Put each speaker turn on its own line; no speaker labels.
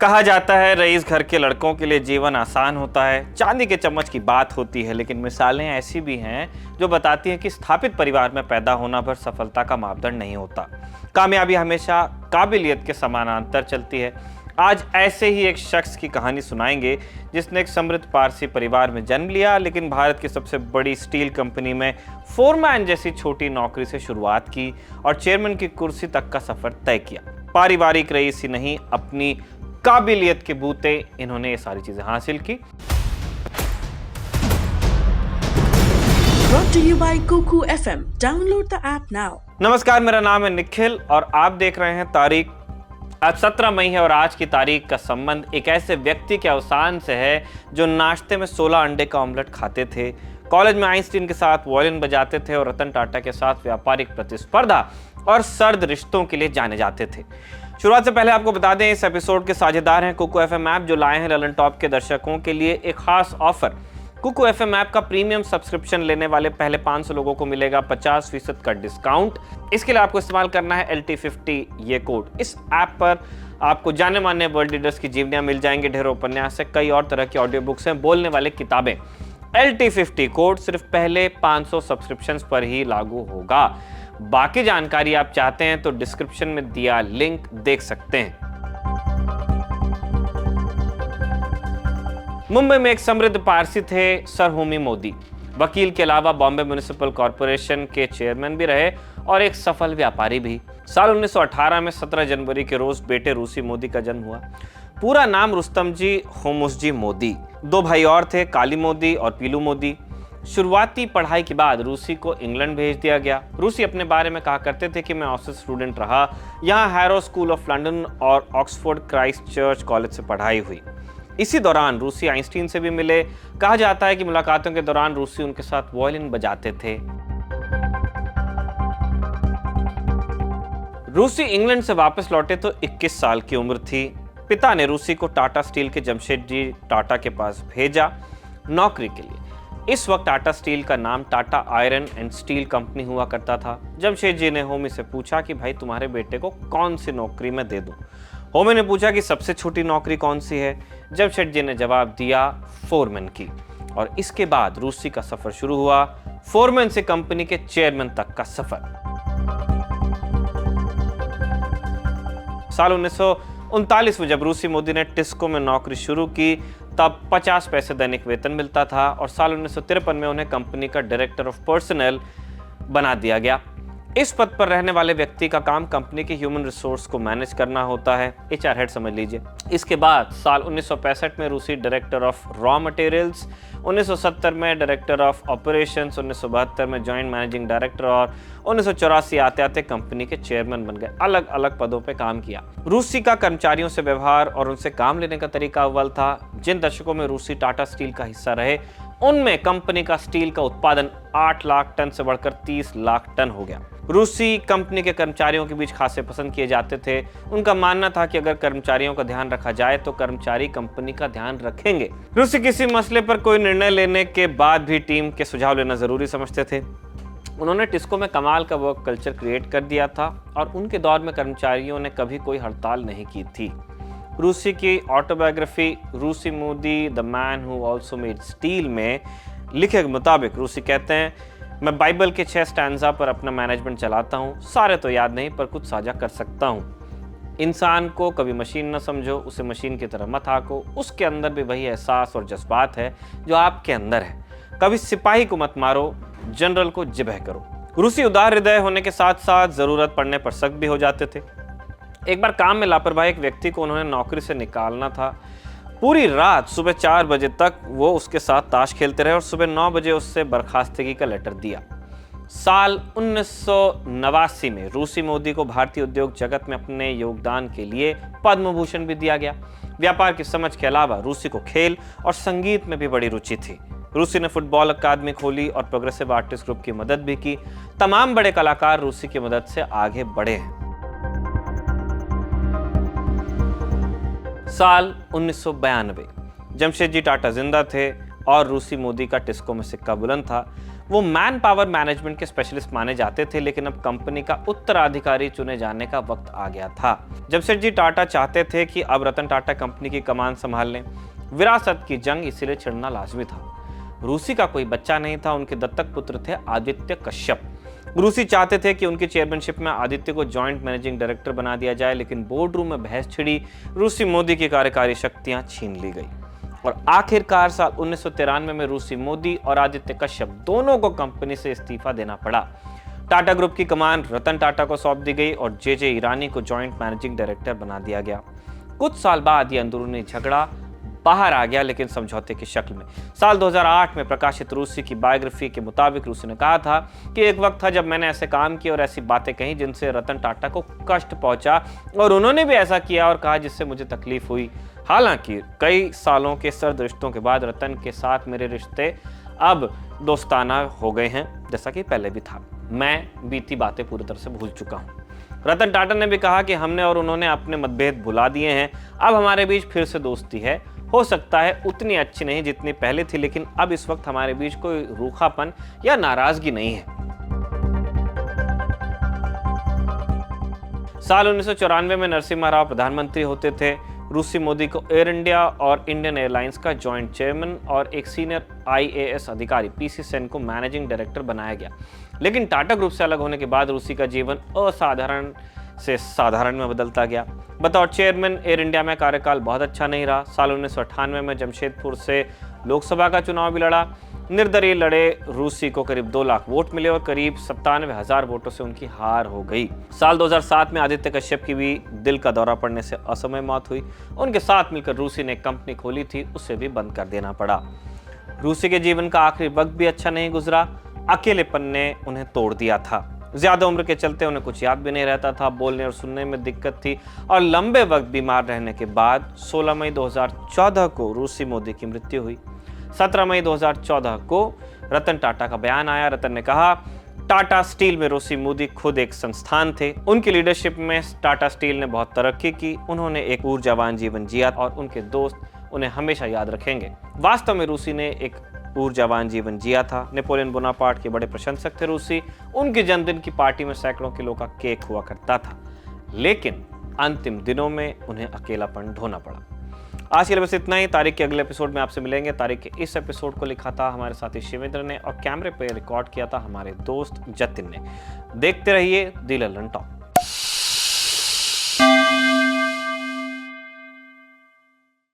कहा जाता है रईस घर के लड़कों के लिए जीवन आसान होता है, चांदी के चम्मच की बात होती है, लेकिन मिसालें ऐसी भी हैं जो बताती हैं कि स्थापित परिवार में पैदा होना भर सफलता का मापदंड नहीं होता। कामयाबी हमेशा काबिलियत के समानांतर चलती है। आज ऐसे ही एक शख्स की कहानी सुनाएंगे जिसने एक समृद्ध पारसी परिवार में जन्म लिया, लेकिन भारत की सबसे बड़ी स्टील कंपनी में फोरमैन जैसी छोटी नौकरी से शुरुआत की और चेयरमैन की कुर्सी तक का सफर तय किया। पारिवारिक रईस ही नहीं, अपनी काबिलियत के बूते इन्होंने ये सारी चीजें हासिल की।
Brought to you by Kuku FM. Download the app now.
नमस्कार, मेरा नाम है निखिल और आप देख रहे हैं तारीख। आज 17 मई है और आज की तारीख का संबंध एक ऐसे व्यक्ति के अवसान से है जो नाश्ते में 16 अंडे का ऑमलेट खाते थे, कॉलेज में आइंस्टीन के साथ वायलिन बजाते थे और रतन टाटा के साथ व्यापारिक प्रतिस्पर्धा और सर्द रिश्तों के लिए जाने जाते थे। शुरुआत से पहले आपको बता दें, इस एपिसोड के साझेदार हैं कुकू एफएम ऐप, जो लाए हैं ललन टॉप के दर्शकों के लिए एक खास ऑफर। कुकू एफएम ऐप का प्रीमियम सब्सक्रिप्शन लेने वाले पहले 500 लोगों को मिलेगा 50% का डिस्काउंट। इसके लिए आपको इस्तेमाल करना है LT50 ये कोड। इस ऐप पर आपको जाने माने वर्ल्ड लीडर्स की जीवनियां मिल जाएंगे, ढेरों उपन्यास है, कई और तरह की ऑडियो बुक्स हैं, बोलने वाले किताबें। LT50 कोड सिर्फ पहले 500 सब्सक्रिप्शंस पर ही लागू होगा। बाकी जानकारी आप चाहते हैं तो डिस्क्रिप्शन में दिया लिंक देख सकते हैं। मुंबई में एक समृद्ध पारसी थे सर होमी मोदी। वकील के अलावा बॉम्बे म्युनिसिपल कॉरपोरेशन के चेयरमैन भी रहे और एक सफल व्यापारी भी। साल 1918 में 17 जनवरी के रोज बेटे रूसी मोदी का जन्म हुआ। पूरा नाम रुस्तम जी होमुसजी मोदी। 2 भाई और थे, काली मोदी और पीलू मोदी। शुरुआती पढ़ाई के बाद रूसी को इंग्लैंड भेज दिया गया। रूसी अपने बारे में कहा करते थे कि मैं औसत स्टूडेंट रहा। यहाँ हैरो स्कूल ऑफ लंदन और ऑक्सफोर्ड क्राइस्ट चर्च कॉलेज से पढ़ाई हुई। इसी दौरान रूसी आइंस्टीन से भी मिले। कहा जाता है कि मुलाकातों के दौरान रूसी उनके साथ वायलिन बजाते थे। रूसी इंग्लैंड से वापस लौटे तो 21 साल की उम्र थी। पिता ने रूसी को टाटा स्टील के जमशेदजी टाटा के पास भेजा नौकरी के लिए। इस वक्त टाटा स्टील का नाम Tata iron and steel company हुआ करता था। जमशेदजी ने होमी से पूछा कि भाई तुम्हारे बेटे को कौन सी नौकरी में दे दूं। होमी ने पूछा कि सबसे छोटी नौकरी कौन सी है। जमशेदजी ने जवाब दिया फोरमैन की। और इसके बाद रूसी का सफर शुरू हुआ, फोरमैन से कंपनी के चेयरमैन तक का सफर। साल 1939 में जब रूसी मोदी ने टिस्को में नौकरी शुरू की तब 50 पैसे दैनिक वेतन मिलता था और साल 1953 में उन्हें कंपनी का डायरेक्टर ऑफ पर्सनल बना दिया गया। इस पद पर रहने वाले व्यक्ति का काम कंपनी के ह्यूमन रिसोर्स को मैनेज करना होता है, HR हेड समझ लीजिए। इसके बाद साल 1965 में रूसी डायरेक्टर ऑफ रॉ मटेरियल्स, 1970 में डायरेक्टर ऑफ ऑपरेशंस, 1972 में जॉइंट मैनेजिंग डायरेक्टर और 1984 आते आते कंपनी के चेयरमैन बन गए। अलग अलग पदों पे काम किया। रूसी का कर्मचारियों से व्यवहार और उनसे काम लेने का तरीका अव्वल था। जिन दशकों में रूसी टाटा स्टील का हिस्सा रहे उनमें कंपनी का स्टील का उत्पादन 8 लाख टन से बढ़कर 30 लाख टन हो गया। रूसी कंपनी के कर्मचारियों के बीच खासे पसंद किए जाते थे। उनका मानना था कि अगर कर्मचारियों का ध्यान रखा जाए तो कर्मचारी कंपनी का ध्यान रखेंगे। रूसी किसी मसले पर कोई निर्णय लेने के बाद भी टीम के सुझाव लेना जरूरी समझते थे। उन्होंने टिस्को में कमाल का वर्क कल्चर क्रिएट कर दिया था और उनके दौर में कर्मचारियों ने कभी कोई हड़ताल नहीं की थी। रूसी की ऑटोबायोग्राफी रूसी Modi the man who also made steel में लिखे के मुताबिक रूसी कहते हैं, मैं बाइबल के 6 स्टैंजा पर अपना मैनेजमेंट चलाता हूँ। सारे तो याद नहीं पर कुछ साझा कर सकता हूँ। इंसान को कभी मशीन न समझो, उसे मशीन की तरह मत आको। उसके अंदर भी वही एहसास और जज्बात है जो आपके अंदर है। कभी सिपाही को मत मारो, जनरल को जिबह करो। रूसी उदार हृदय होने के साथ साथ जरूरत पड़ने पर सख्त भी हो जाते थे। एक बार काम में लापरवाही एक व्यक्ति को उन्होंने नौकरी से निकालना था। पूरी रात सुबह 4 बजे तक वो उसके साथ ताश खेलते रहे और सुबह 9 बजे उससे बर्खास्तगी का लेटर दिया। साल 1989 में रूसी मोदी को भारतीय उद्योग जगत में अपने योगदान के लिए पद्म भूषण भी दिया गया। व्यापार की समझ के अलावा रूसी को खेल और संगीत में भी बड़ी रुचि थी। रूसी ने फुटबॉल अकादमी खोली और प्रोग्रेसिव आर्टिस्ट ग्रुप की मदद भी की। तमाम बड़े कलाकार रूसी की मदद से आगे बढ़े हैं। साल 1992 जमशेदजी टाटा जिंदा थे और रूसी मोदी का टिस्को में सिक्का बुलंद था। वो मैन पावर मैनेजमेंट के स्पेशलिस्ट माने जाते थे, लेकिन अब कंपनी का उत्तराधिकारी चुने जाने का वक्त आ गया था। जमशेदजी टाटा चाहते थे कि अब रतन टाटा कंपनी की कमान संभाल लें। विरासत की जंग इसीलिए छिड़ना लाजमी था। रूसी का कोई बच्चा नहीं था, उनके दत्तक पुत्र थे आदित्य कश्यप। रूसी चाहते थे कि उनकी चेयरमैनशिप में आदित्य को जॉइंट मैनेजिंग डायरेक्टर बना दिया जाए, लेकिन बोर्ड रूम में बहस छिड़ी, रूसी मोदी की कार्यकारी शक्तियां छीन ली गई और आखिरकार साल 1993 में रूसी मोदी और आदित्य कश्यप दोनों को कंपनी से इस्तीफा देना पड़ा। टाटा ग्रुप की कमान रतन टाटा को सौंप दी गई और जे ईरानी को जॉइंट मैनेजिंग डायरेक्टर बना दिया गया। कुछ साल बाद यह अंदरूनी झगड़ा बाहर आ गया, लेकिन समझौते की शक्ल में। साल 2008 में प्रकाशित रूसी की बायोग्राफी के मुताबिक रूसी ने कहा था कि एक वक्त था जब मैंने ऐसे काम किए और ऐसी बातें कही जिनसे रतन टाटा को कष्ट पहुंचा, और उन्होंने भी ऐसा किया और कहा जिससे मुझे तकलीफ हुई। हालांकि कई सालों के सर्द रिश्तों के बाद रतन के साथ मेरे रिश्ते अब दोस्ताना हो गए हैं, जैसा कि पहले भी था। मैं बीती बातें पूरी तरह से भूल चुका हूँ। रतन टाटा ने भी कहा कि हमने और उन्होंने अपने मतभेद भुला दिए हैं, अब हमारे बीच फिर से दोस्ती है। हो सकता है उतनी अच्छी नहीं जितनी पहले थी, लेकिन अब इस वक्त हमारे बीच कोई रूखापन या नाराजगी नहीं है। साल 1994 में नरसिम्हा राव प्रधानमंत्री होते थे। रूसी मोदी को एयर इंडिया और इंडियन एयरलाइंस का जॉइंट चेयरमैन और एक सीनियर IAS अधिकारी PC सेन को मैनेजिंग डायरेक्टर बनाया गया। लेकिन टाटा ग्रुप से अलग होने के बाद रूसी का जीवन असाधारण से साधारण में बदलता गया। बतौर चेयरमैन एयर इंडिया में कार्यकाल बहुत अच्छा नहीं रहा। साल 1998 में जमशेदपुर से लोकसभा का चुनाव भी लड़ा। निर्दलीय लड़े रूसी को करीब 2 लाख वोट मिले और करीब 97,000 वोटों से उनकी हार हो गई। साल 2007 में आदित्य कश्यप की भी दिल का दौरा पड़ने से असमय मौत हुई। उनके साथ मिलकर रूसी ने एक कंपनी खोली थी, उसे भी बंद कर देना पड़ा। रूसी के जीवन का आखिरी वक्त भी अच्छा नहीं गुजरा। अकेलेपन ने उन्हें तोड़ दिया था। ज्यादा उम्र के चलते उन्हें कुछ याद भी नहीं रहता था, बोलने और सुनने में दिक्कत थी और लंबे वक्त बीमार रहने के बाद 16 मई 2014 को रूसी मोदी की मृत्यु हुई। 17 मई 2014 को रतन टाटा का बयान आया। रतन ने कहा, टाटा स्टील में रूसी मोदी खुद एक संस्थान थे। उनकी लीडरशिप में टाटा स्टील ने बहुत तरक्की की। उन्होंने एक ऊर्जावान जीवन जिया और उनके दोस्त उन्हें हमेशा याद रखेंगे। वास्तव में रूसी ने एक ऊर्जावान जीवन जिया था। नेपोलियन बोनापार्ट के बड़े प्रशंसक थे रूसी। उनके जन्मदिन की पार्टी में सैकड़ों किलो का केक हुआ करता था, लेकिन अंतिम दिनों में उन्हें अकेलापन ढोना पड़ा। आज के लिए बस इतना ही। तारीख के अगले एपिसोड में आपसे मिलेंगे। तारीख के इस एपिसोड को लिखा था हमारे साथी शिवेंद्र ने और कैमरे पर रिकॉर्ड किया था हमारे दोस्त जतिन ने। देखते रहिए दी लल्लन टॉक।